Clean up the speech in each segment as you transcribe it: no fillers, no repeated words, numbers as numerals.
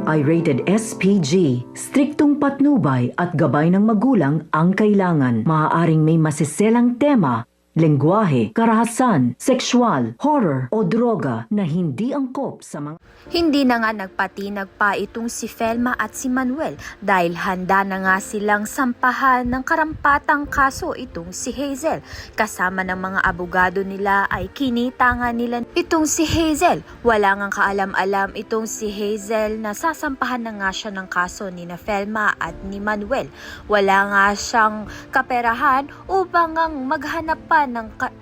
ito ay rated SPG. Striktong patnubay at gabay ng magulang ang kailangan. Maaaring may masiselang tema, lengguwahe, karahasan, sexual, horror o droga na hindi angkop sa mga... Hindi na nga nagpatinag pa itong si Felma at si Manuel dahil handa na nga silang sampahan ng karampatang kaso itong si Hazel. Kasama ng mga abogado nila ay kinita nga nila itong si Hazel. Wala nga kaalam-alam itong si Hazel na sasampahan na nga siya ng kaso ni na Felma at ni Manuel. Wala nga siyang kaperahan upang maghanap pa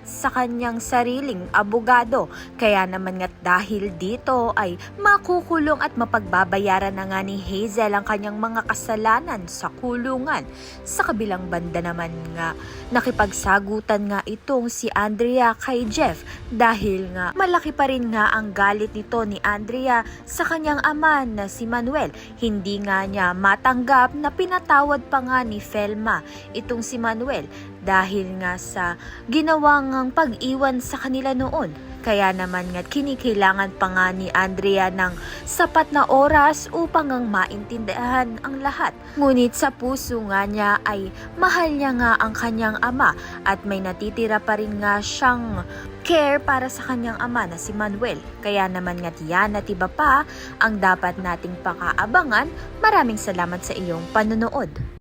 sa kanyang sariling abogado. Kaya naman nga dahil dito ay makukulong at mapagbabayaran na nga ni Hazel ang kanyang mga kasalanan sa kulungan. Sa kabilang banda naman nga, nakipagsagutan nga itong si Andrea kay Jeff dahil nga malaki pa rin nga ang galit nito ni Andrea sa kanyang ama na si Manuel. Hindi nga niya matanggap na pinatawad pa nga ni Felma itong si Manuel dahil nga sa ginawang pag-iwan sa kanila noon. Kaya naman nga kinikailangan pa nga ni Andrea ng sapat na oras upang maintindihan ang lahat. Ngunit sa puso nga niya ay mahal niya nga ang kanyang ama at may natitira pa rin nga siyang care para sa kanyang ama na si Manuel. Kaya naman nga yan at iba pa ang dapat nating pakaabangan. Maraming salamat sa iyong panonood.